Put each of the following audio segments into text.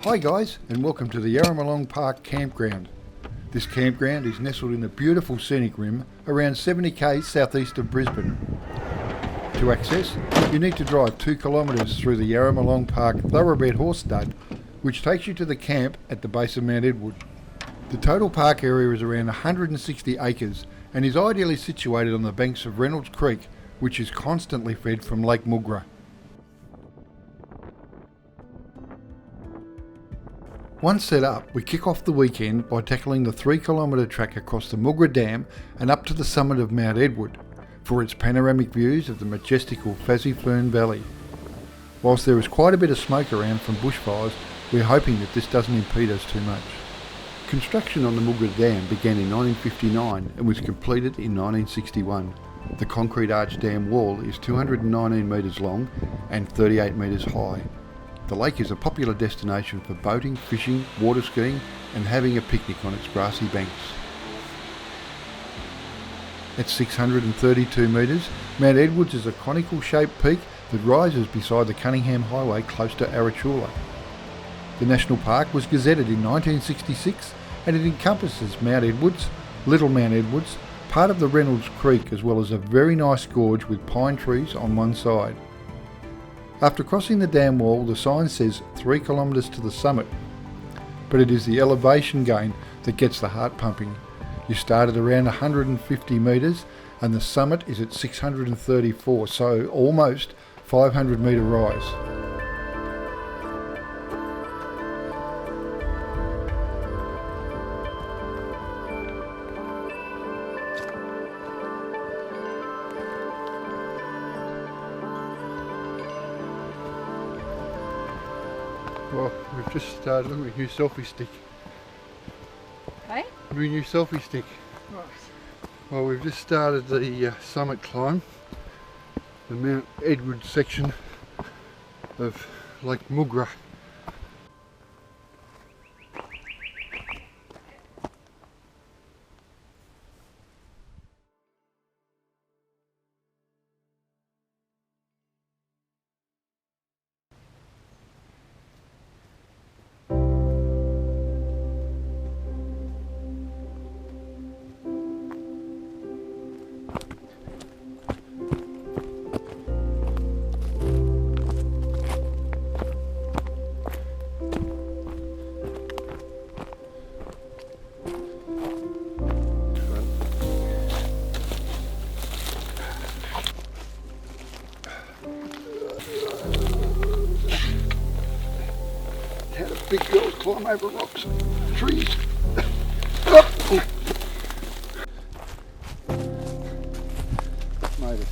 Hi guys, and welcome to the Yarramalong Park campground. This campground is nestled in the beautiful Scenic Rim around 70k southeast of Brisbane. To access, you need to drive 2 kilometres through the Yarramalong Park thoroughbred horse stud, which takes you to the camp at the base of Mount Edward. The total park area is around 160 acres and is ideally situated on the banks of Reynolds Creek, which is constantly fed from Lake Mugra. Once set up, we kick off the weekend by tackling the 3 kilometre track across the Mugra Dam and up to the summit of Mount Edward for its panoramic views of the majestical Fazzy Fern Valley. Whilst there is quite a bit of smoke around from bushfires, we're hoping that this doesn't impede us too much. Construction on the Mugra Dam began in 1959 and was completed in 1961. The concrete arch dam wall is 219 metres long and 38 metres high. The lake is a popular destination for boating, fishing, water skiing and having a picnic on its grassy banks. At 632 metres, Mount Edwards is a conical shaped peak that rises beside the Cunningham Highway close to Arachula. The National Park was gazetted in 1966 and it encompasses Mount Edwards, Little Mount Edwards, part of the Reynolds Creek as well as a very nice gorge with pine trees on one side. After crossing the dam wall, the sign says 3 kilometres to the summit, but it is the elevation gain that gets the heart pumping. You start at around 150 metres and the summit is at 634, so almost 500 metre rise. Well, we've just started. Look at your new selfie stick. Hey? Your new selfie stick. Right. Well, we've just started the summit climb, the Mount Edward section of Lake Mugra. How do big girls climb over rocks, trees? Up. Made it.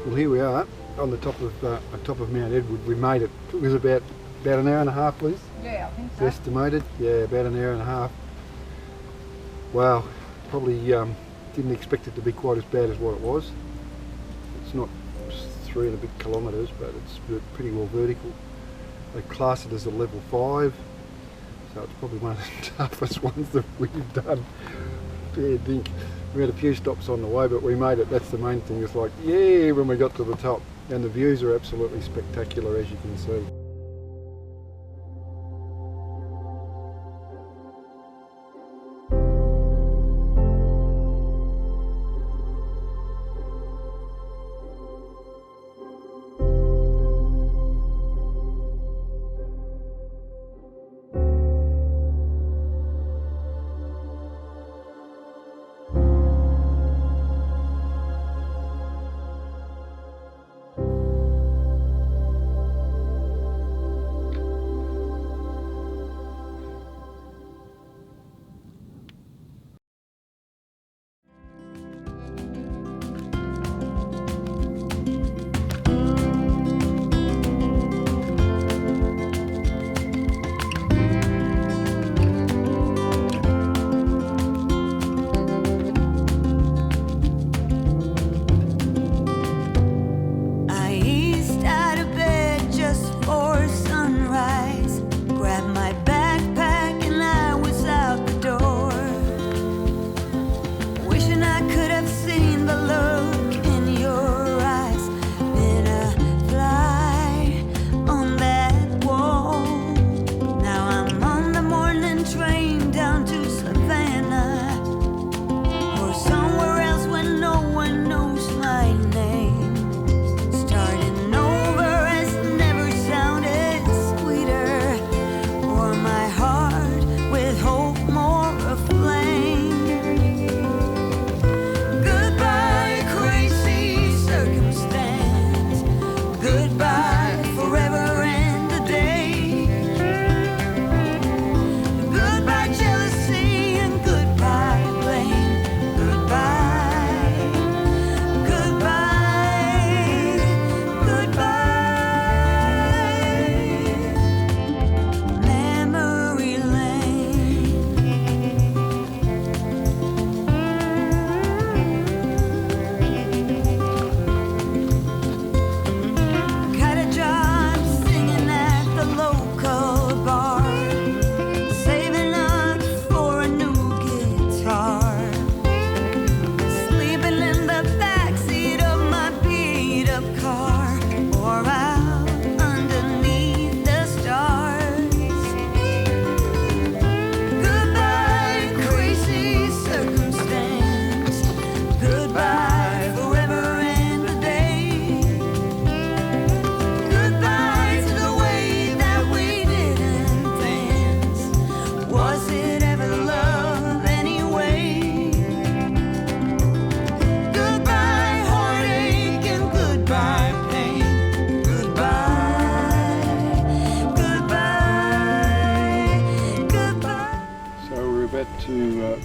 Well, here we are on the top of Mount Edward. We made it. It was about an hour and a half, Liz. Yeah, I think so. Estimated. Yeah, about an hour and a half. Wow, probably didn't expect it to be quite as bad as what it was. It's not 3 and a bit kilometres, but it's pretty well vertical. They class it as a level 5, so it's probably one of the toughest ones that we've done. fair dink. We had a few stops on the way, but we made it. That's the main thing. It's like, yeah, when we got to the top. And the views are absolutely spectacular, as you can see.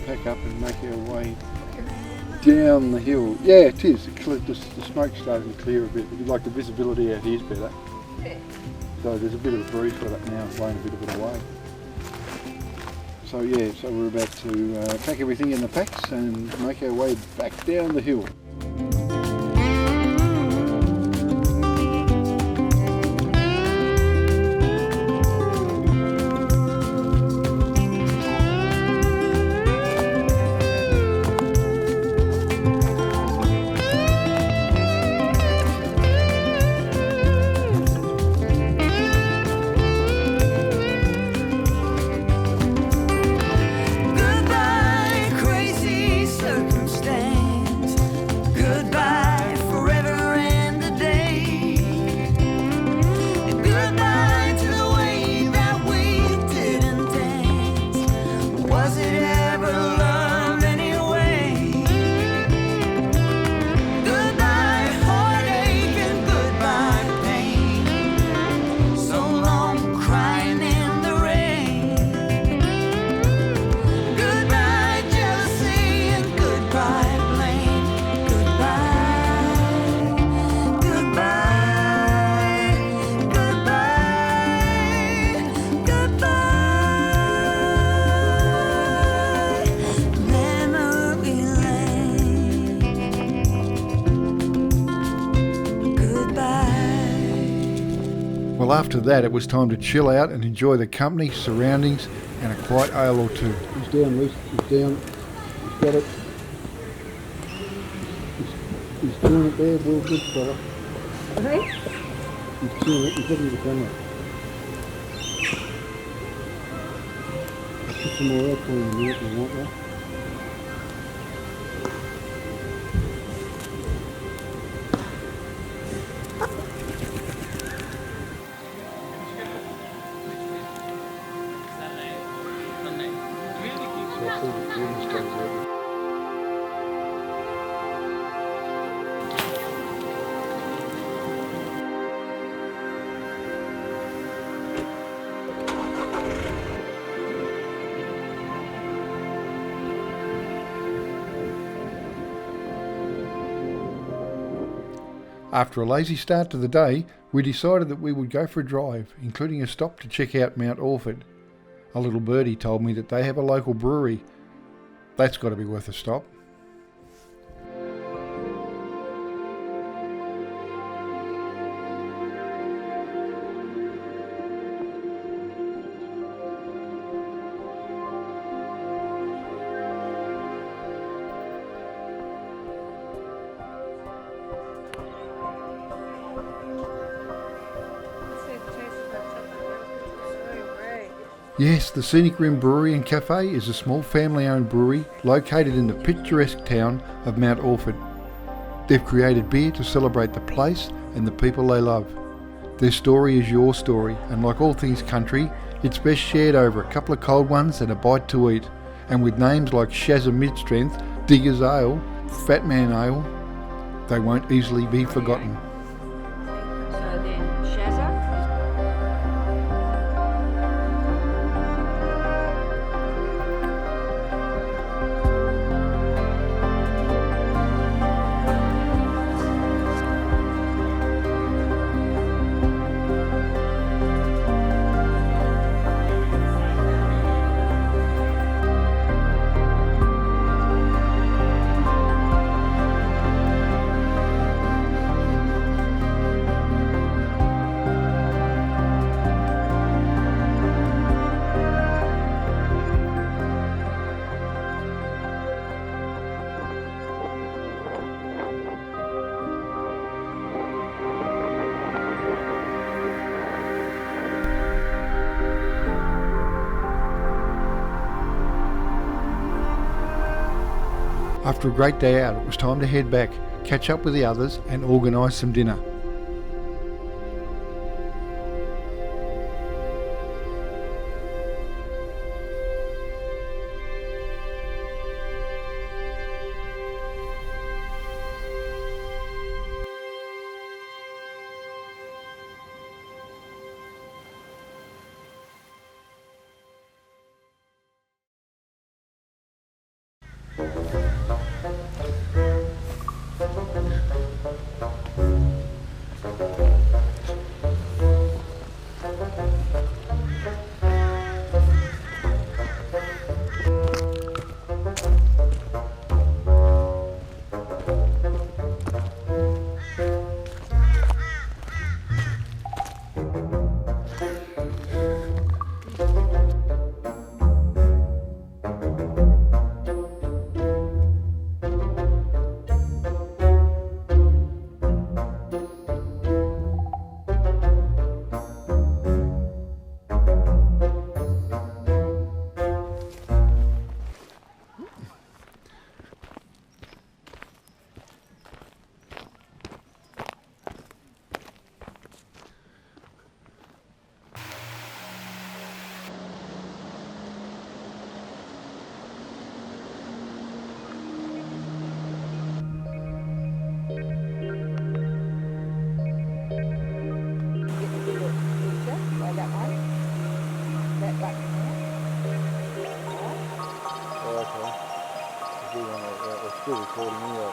Pack up and make our way down the hill. Yeah, it is. The smoke's starting to clear a bit. Like the visibility out here is better. Yeah. So there's a bit of a breeze got up now, blowing a bit of it away. So yeah, so we're about to pack everything in the packs and make our way back down the hill. Well, after that it was time to chill out and enjoy the company, surroundings and a quiet ale or two. He's down, Luce. He's down. He's got it. He's doing it there, well good fella. Okay. He's doing it, he's looking at the camera. I'll put some more aircon in a minute if you want that. After a lazy start to the day, we decided that we would go for a drive, including a stop to check out Mount Alford. A little birdie told me that they have a local brewery. That's got to be worth a stop. Yes, the Scenic Rim Brewery and Cafe is a small family-owned brewery located in the picturesque town of Mount Alford. They've created beer to celebrate the place and the people they love. Their story is your story, and like all things country, it's best shared over a couple of cold ones and a bite to eat. And with names like Shazza Mid-Strength, Digger's Ale, Fat Man Ale, they won't easily be forgotten. So then, Shazza. After a great day out, it was time to head back, catch up with the others and organise some dinner. Still recording anyway.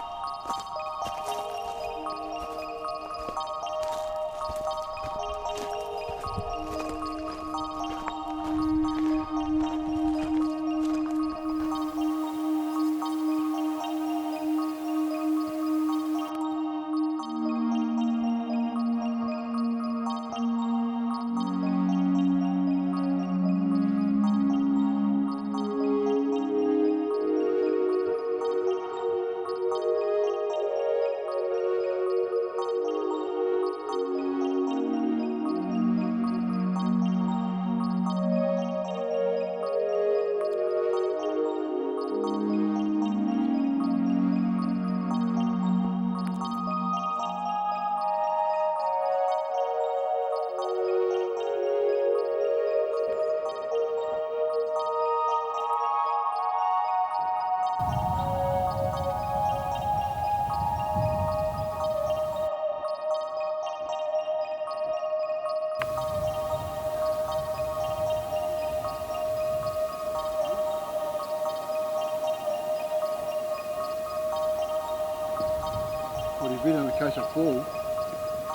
But he's been on a case of fall,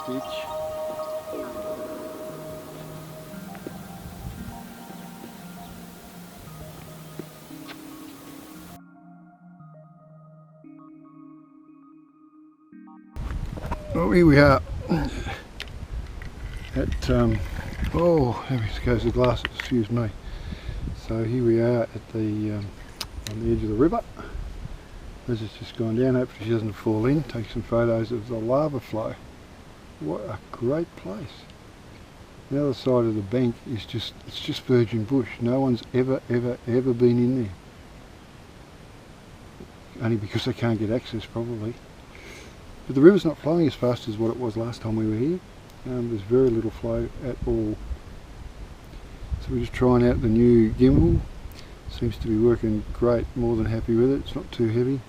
bitch. Oh, here we are at, oh, there goes the glasses, excuse me. So here we are at the, on the edge of the river. As it's just gone down, hopefully she doesn't fall in. Take some photos of the lava flow. What a great place. The other side of the bank is just, it's just virgin bush. No one's ever been in there. Only because they can't get access probably. But the river's not flowing as fast as what it was last time we were here. There's very little flow at all. So we're just trying out the new gimbal. Seems to be working great, more than happy with it. It's not too heavy.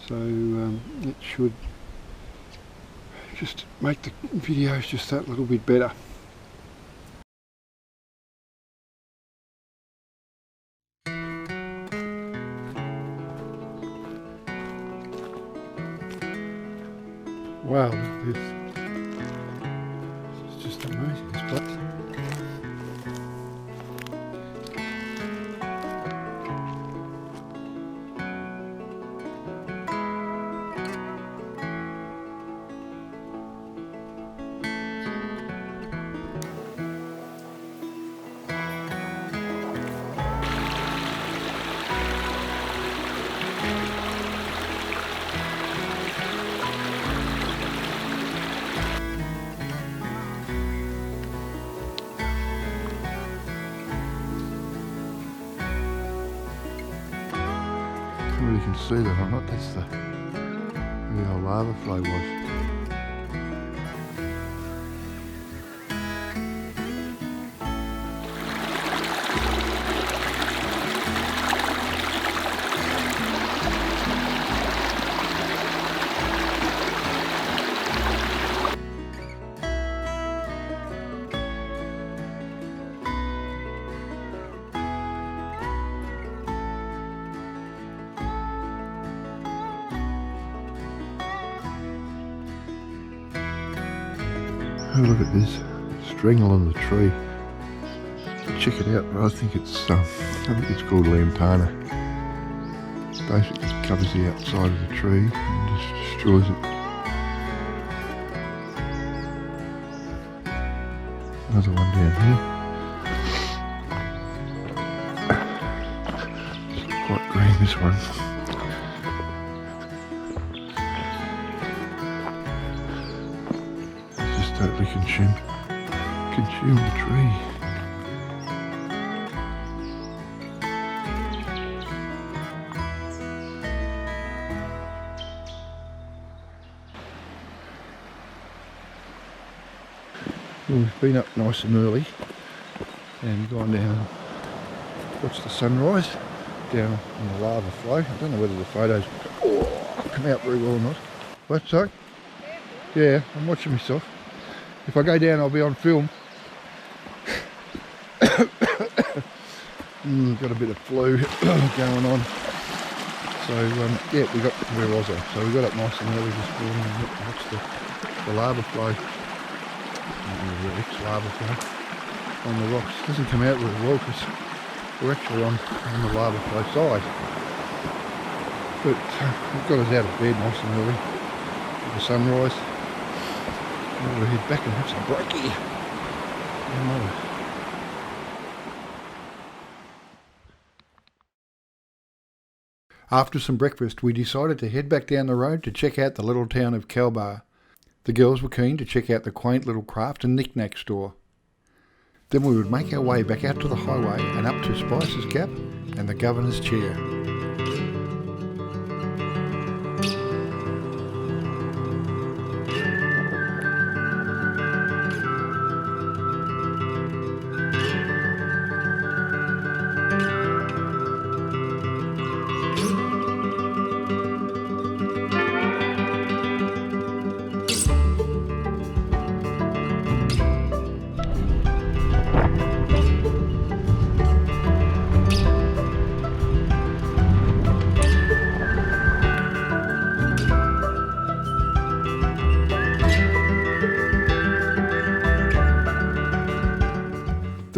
So it should just make the videos just that little bit better. Wow, look at this. It's just amazing, this place. I don't know whether you can see that or not. That's where the old lava flow was. Oh, look at this strangle on the tree. Check it out. I think it's called lantana. Basically covers the outside of the tree and just destroys it. Another one down here. It's quite green, this one. Totally consume the tree. Well, we've been up nice and early and gone down and watched the sunrise down on the lava flow. I don't know whether the photos come out very well or not. What's that? Yeah, I'm watching myself. If I go down, I'll be on film. Got a bit of flu going on. So yeah, where was I? So we got up nice and early this morning and watched the lava flow. The ex-lava flow on the rocks. It doesn't come out really well because we're actually on the lava flow side. But it got us out of bed nice and early with the sunrise. We'll head back and have some brekkie. After some breakfast, we decided to head back down the road to check out the little town of Koala. The girls were keen to check out the quaint little craft and knick-knack store. Then we would make our way back out to the highway and up to Spicer's Gap and the Governor's Chair.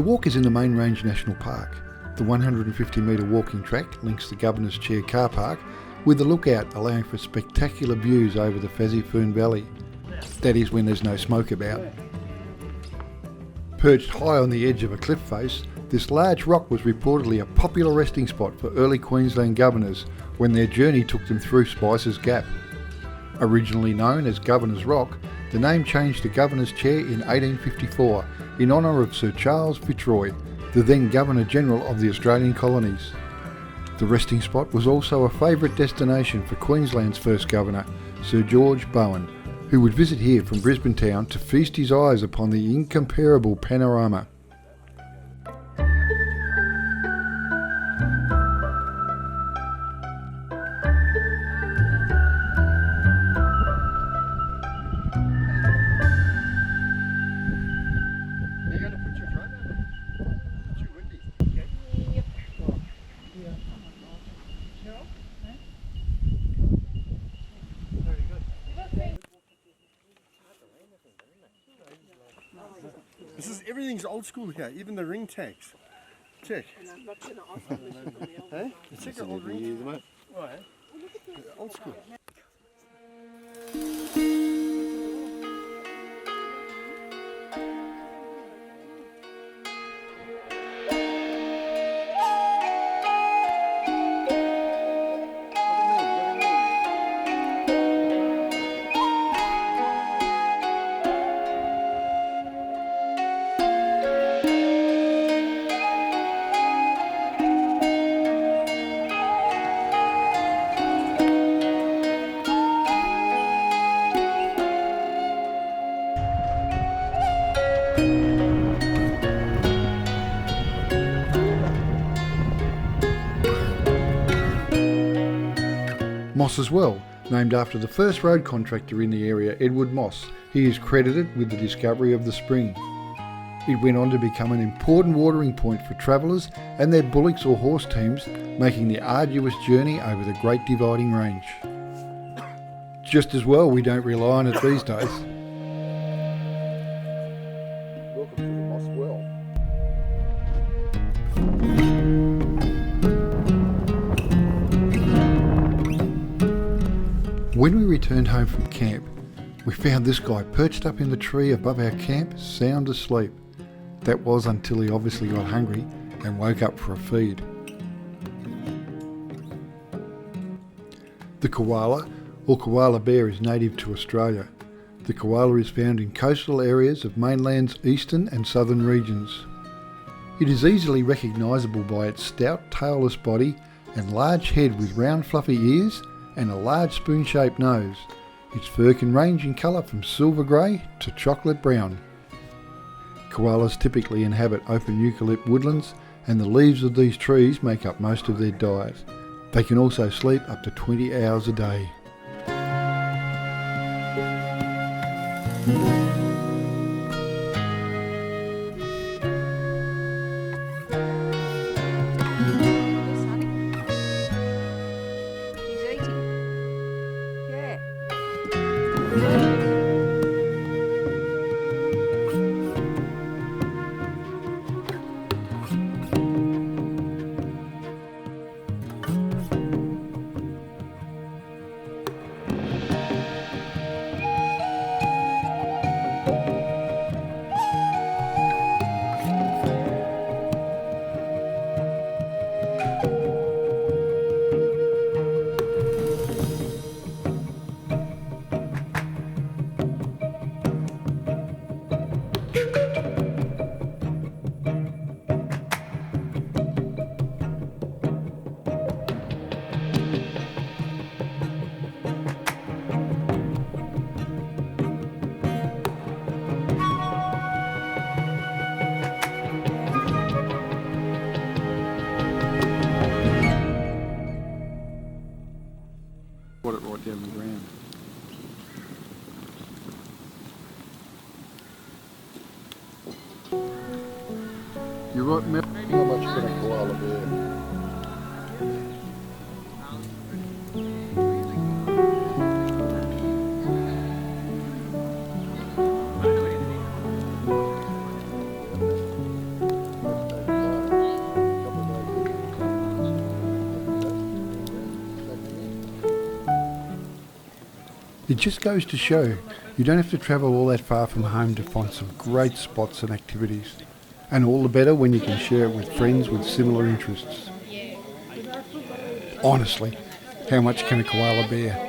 walk is in the Main Range National Park. The 150 metre walking track links the Governor's Chair car park with a lookout allowing for spectacular views over the Fern Valley. That is when there's no smoke about. Perched high on the edge of a cliff face, this large rock was reportedly a popular resting spot for early Queensland governors when their journey took them through Spicer's Gap. Originally known as Governor's Rock, the name changed to Governor's Chair in 1854 in honour of Sir Charles Fitzroy, the then Governor-General of the Australian colonies. The resting spot was also a favourite destination for Queensland's first Governor, Sir George Bowen, who would visit here from Brisbane town to feast his eyes upon the incomparable panorama. Everything's old school here, even the ring tags. Check. Hey? Check the old ring tags. Right. Old school. Moss as well, named after the first road contractor in the area, Edward Moss. He is credited with the discovery of the spring. It went on to become an important watering point for travellers and their bullocks or horse teams making the arduous journey over the Great Dividing Range. Just as well we don't rely on it these days. Welcome to the Moss Well. When we returned home from camp, we found this guy perched up in the tree above our camp, sound asleep. That was until he obviously got hungry and woke up for a feed. The koala, or koala bear, is native to Australia. The koala is found in coastal areas of mainland's eastern and southern regions. It is easily recognisable by its stout tailless body and large head with round fluffy ears and a large spoon-shaped nose. Its fur can range in colour from silver grey to chocolate brown. Koalas typically inhabit open eucalypt woodlands, and the leaves of these trees make up most of their diet. They can also sleep up to 20 hours a day. Put it right down the ground. You're right, Mel. Not much for a koala bear. It just goes to show you don't have to travel all that far from home to find some great spots and activities. And all the better when you can share it with friends with similar interests. Honestly, how much can a koala bear?